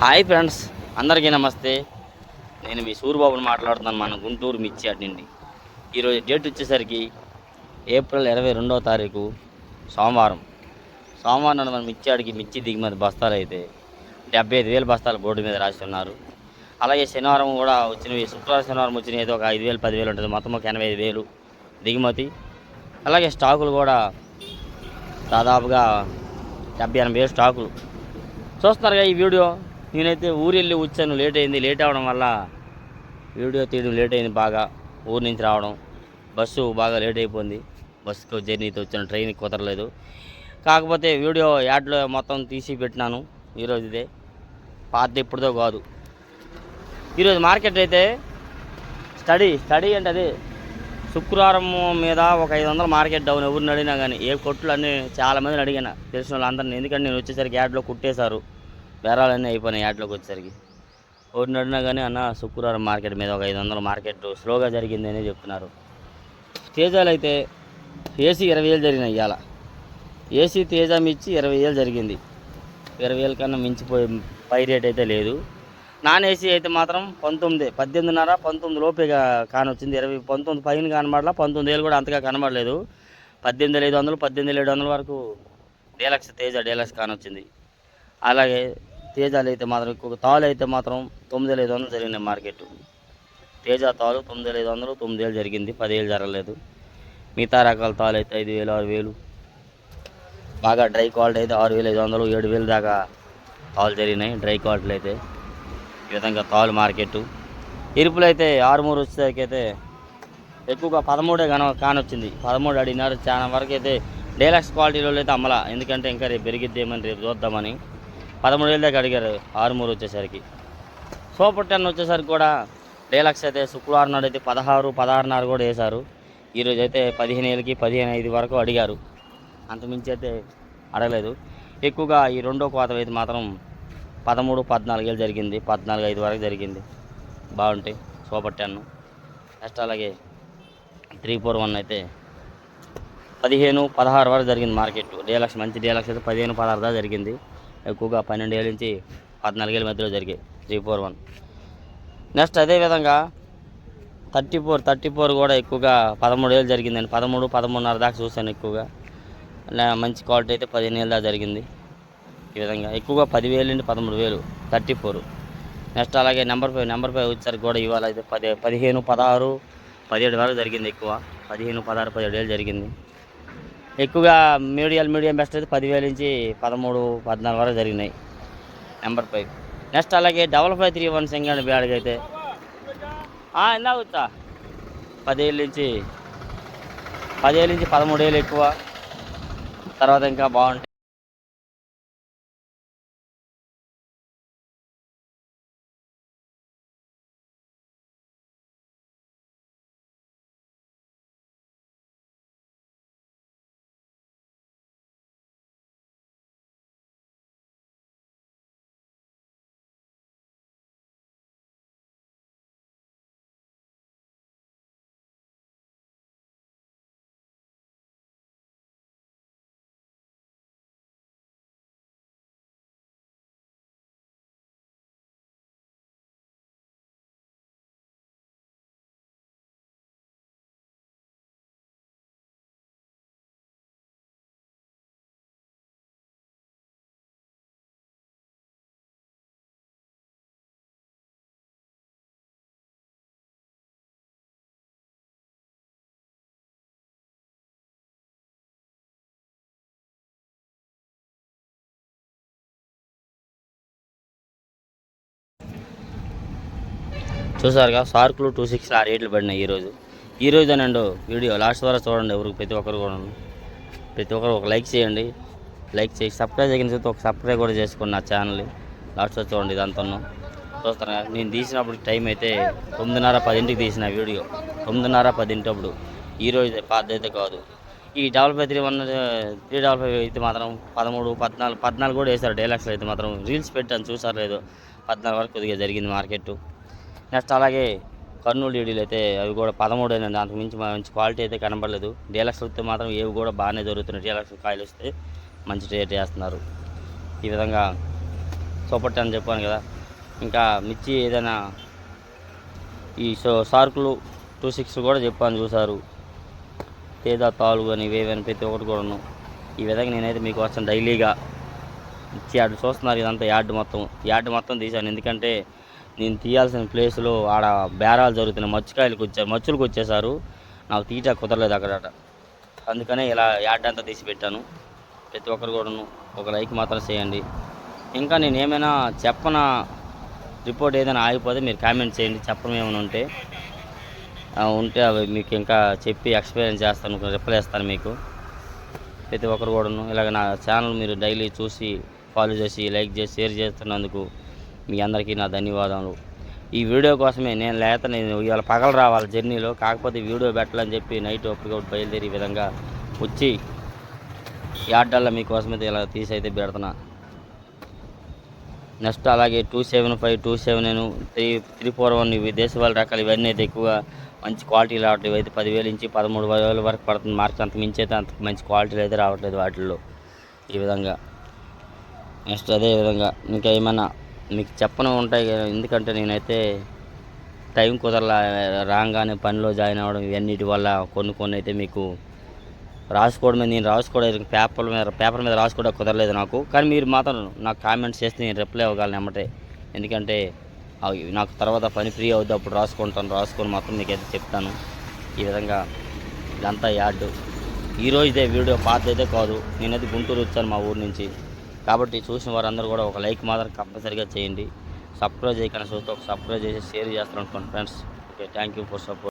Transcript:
Hi friends, అందరికీ నమస్తే. నేను మీ సూరిబాబుని మాట్లాడుతున్నాను. మన గుంటూరు మిర్చి అటు నుండి. ఈరోజు డేట్ వచ్చేసరికి ఏప్రిల్ 22వ తారీఖు సోమవారం. సోమవారం మన మిర్చి దిగుమతి బస్తాలు అయితే 75,000 బస్తాలు బోర్డు మీద రాసి ఉన్నారు. అలాగే శనివారం కూడా వచ్చినవి, శుక్రవారం శనివారం వచ్చినవి అయితే ఒక 5,000 10,000 ఉంటుంది. మొత్తం ఒక 85,000 దిగుమతి. అలాగే స్టాకులు కూడా దాదాపుగా 70-80,000 స్టాకులు. చూస్తున్నారుగా ఈ వీడియో. నేనైతే ఊరు వెళ్ళి వచ్చాను, లేట్ అవడం వల్ల వీడియో తీయడం లేట్ అయింది. బాగా ఊరు నుంచి రావడం, బస్సు బాగా లేట్ అయిపోయింది. బస్సుకు జర్నీతో వచ్చిన, ట్రైన్కి కుదరలేదు. కాకపోతే వీడియో యాడ్లో మొత్తం తీసి పెట్టినాను. ఈరోజు ఇదే, పాత ఇప్పుడుతో కాదు. ఈరోజు మార్కెట్ అయితే స్టడీ అంటే అదే శుక్రవారం మీద ఒక 500 మార్కెట్ డౌన్. ఎవరిని అడిగినా కానీ, ఏ కొట్లు అన్నీ చాలామందిని అడిగిన, తెలిసిన వాళ్ళందరినీ. ఎందుకంటే నేను వచ్చేసరికి యాడ్లో కుట్టేశారు, బేరాలన్నీ అయిపోయినాయి. యాడ్లోకి వచ్చేసరికి ఎవరిని అడిగినా కానీ అన్న శుక్రవారం మార్కెట్ మీద ఒక 500 మార్కెట్ స్లోగా జరిగింది అని చెప్తున్నారు. తేజాలు అయితే ఏసీ 20,000 జరిగినాయి ఇవాళ. ఏసీ తేజ మిర్చి 20,000 జరిగింది. 20,000 కన్నా మించిపోయి పై రేట్ అయితే లేదు. నాన్ ఏసీ అయితే మాత్రం 18.5 లోపేగా కానొచ్చింది. 19 పైన కనబడలా, 19,000 కూడా అంతగా కనబడలేదు. 18,500 18,700 వరకు డీలక్స్ కానొచ్చింది. అలాగే తేజాలు అయితే మాత్రం ఎక్కువ, తాలు అయితే మాత్రం 9,500 జరిగినాయి మార్కెట్. తేజ తాలు 9,500 9,000 జరిగింది, 10,000 జరగలేదు. మిగతా రకాల తాలు అయితే 5,000 6,000. బాగా డ్రై క్వాలిటీ అయితే 6,500 7,000 దాకా తాలు జరిగినాయి. డ్రై క్వాలిటీలు అయితే ఈ విధంగా తాలు మార్కెట్. ఎరుపులు అయితే 6-3 వచ్చేసరికి అయితే ఎక్కువగా 13 కానొచ్చింది. 13 అడిగినారు. చాలా వరకు అయితే డీలక్స్ క్వాలిటీలో అయితే అమ్మలా, ఎందుకంటే ఇంకా రేపు పెరిగిద్దేమని, రేపు చూద్దామని 13,000 దాకా అడిగారు. 6-3 వచ్చేసరికి. సూపర్ 10 వచ్చేసరికి కూడా డీలక్స్ అయితే శుక్రవారం నాడు అయితే 16 16.5 కూడా వేశారు. ఈరోజు అయితే 15,000కి 15,500 వరకు అడిగారు. అంతమించి అయితే అడగలేదు. ఎక్కువగా ఈ రెండో కోత అయితే మాత్రం 13 14,000 జరిగింది, 14,500 వరకు జరిగింది. బాగుంటాయి సూపర్ 10. నెక్స్ట్ అలాగే 341 అయితే 15 16 వరకు జరిగింది మార్కెట్. డీలక్స్ మంచి డీలక్స్ అయితే 15 16 దాకా జరిగింది. ఎక్కువగా 12,000 నుంచి 14,000 మధ్యలో జరిగాయి 341. నెక్స్ట్ అదేవిధంగా 34 కూడా ఎక్కువగా 13,000 జరిగిందండి. 13 13.5 దాకా చూశాను ఎక్కువగా. మంచి క్వాలిటీ అయితే 15,000 దాకా జరిగింది. ఈ విధంగా ఎక్కువగా 10,000 నుండి 13,000 34. నెక్స్ట్ అలాగే నెంబర్ 5 వచ్చేసరికి కూడా ఇవాళ అయితే 15 16 17 వరకు జరిగింది. ఎక్కువ 15 16 17,000 జరిగింది. ఎక్కువగా మీడియం బెస్ట్ అయితే 10,000 నుంచి 13 14 వరకు జరిగినాయి నెంబర్ 5. నెక్స్ట్ అలాగే 5531 సింగల్ బ్యాడ్కి అయితే ఇందా వచ్చా 10,000 నుంచి 13,000 ఎక్కువ. తర్వాత ఇంకా బాగుంటాయి. చూసారుగా సార్కులు 260 ఆ రేట్లు పడినాయి ఈరోజు అనండి. వీడియో లాస్ట్ వరకు చూడండి. ఎవరికి ప్రతి ఒక్కరు ఒక లైక్ చేయండి. లైక్ చేసి సబ్స్క్రైబ్ చేయని ఒక సబ్స్క్రైబ్ కూడా చేసుకోండి నా ఛానల్ని. లాస్ట్ వరకు చూడండి. ఇదంతా చూస్తాను. నేను తీసినప్పుడు టైం అయితే 9:30 10కి తీసిన వీడియో. 9:30 10 అప్పుడు. ఈరోజు పాత అయితే కాదు. ఈ 355 అయితే మాత్రం 13 14 కూడా వేశారు. డైలాక్స్లో అయితే మాత్రం రీల్స్ పెట్టాను, చూసారు లేదు. 14 వరకు కొద్దిగా జరిగింది మార్కెట్. నెక్స్ట్ అలాగే కర్నూలు డీడీలు అయితే అవి కూడా 13 అండి. అంతకు మించి మంచి క్వాలిటీ అయితే కనబడలేదు. డీలక్స్ వస్తే మాత్రం ఏవి కూడా బాగానే జరుగుతున్నాయి. డీలక్స్ కాయలు వస్తే మంచి రేట్ వేస్తున్నారు. ఈ విధంగా సూపర్ 10 చెప్పాను కదా. ఇంకా మిర్చి ఏదైనా ఈ సార్కులు 26 కూడా చెప్పాను, చూసారు. తేజ తాలు కానీ ఇవేవని ప్రతి ఒక్కటి కూడాను ఈ విధంగా నేనైతే మీకోసం డైలీగా మిర్చి యార్డు చూస్తున్నారు. ఇదంతా యార్డు మొత్తం తీశాను. ఎందుకంటే నేను తీయాల్సిన ప్లేస్లో ఆడ బేరాలు జరుగుతున్నాయి. మచ్చులకు వచ్చేసారు. నాకు తీయటా కుదరలేదు అక్కడ. అందుకనే ఇలా యార్డ్ అంతా తీసి పెట్టాను. ప్రతి ఒక్కరు కూడాను ఒక లైక్ మాత్రం చేయండి. ఇంకా నేను ఏమైనా రిపోర్ట్ ఏదైనా ఆగిపోతే మీరు కామెంట్ చేయండి. చెప్పడం ఏమైనా ఉంటే అవి మీకు ఇంకా చెప్పి ఎక్స్ప్లెయిన్ చేస్తాను, రిప్లై ఇస్తాను మీకు. ప్రతి ఒక్కరు కూడాను ఇలాగ నా ఛానల్ మీరు డైలీ చూసి ఫాలో చేసి లైక్ చేసి షేర్ చేస్తున్నందుకు మీ అందరికీ నా ధన్యవాదాలు. ఈ వీడియో కోసమే నేను ఇవాళ పగలు రావాలి జర్నీలో, కాకపోతే వీడియో పెట్టాలని చెప్పి నైట్ ఒప్పటికప్పుడు బయలుదేరి ఈ విధంగా వచ్చి యార్డల్లా మీకోసమైతే ఇలా తీసి అయితే పెడుతున్నా. నెక్స్ట్ అలాగే 275, 279, 341 ఇవి దేశవాళీ రకాలు ఇవన్నీ అయితే ఎక్కువగా మంచి క్వాలిటీ రావట్లేదు. ఇవైతే 10,000 నుంచి 13,000 వరకు పడుతుంది. మార్కెట్ అంత మించి అయితే అంత మంచి క్వాలిటీలు అయితే రావట్లేదు వాటిల్లో ఈ విధంగా. నెక్స్ట్ అదే విధంగా ఇంకా ఏమైనా మీకు చెప్పని ఉంటాయి. ఎందుకంటే నేనైతే టైం కుదరలా, రాగానే పనిలో జాయిన్ అవ్వడం ఇవన్నిటి వల్ల కొన్ని అయితే మీకు నేను రాసుకోవడం పేపర్ మీద రాసుకోవడం కుదరలేదు నాకు. కానీ మీరు మాత్రం నాకు కామెంట్స్ చేస్తే నేను రిప్లై ఇవ్వగలను ఎమ్మటే. ఎందుకంటే నాకు తర్వాత పని ఫ్రీ అవుద్ది, అప్పుడు రాసుకొని మొత్తం మీకు అయితే చెప్తాను. ఈ విధంగా ఇదంతా యార్డు. ఈరోజుదే వీడియో పాతదైతే కాదు. నేనైతే గుంటూరు వచ్చాను మా ఊరు నుంచి. కాబట్టి చూసిన వారందరూ కూడా ఒక లైక్ మాత్రం కంపల్సరీగా చేయండి. సబ్స్క్రైబ్ చేయకుండా చూస్తే ఒక సబ్స్క్రైబ్ చేసి షేర్ చేస్తాను అనుకోండి friends. Okay, thank you for support.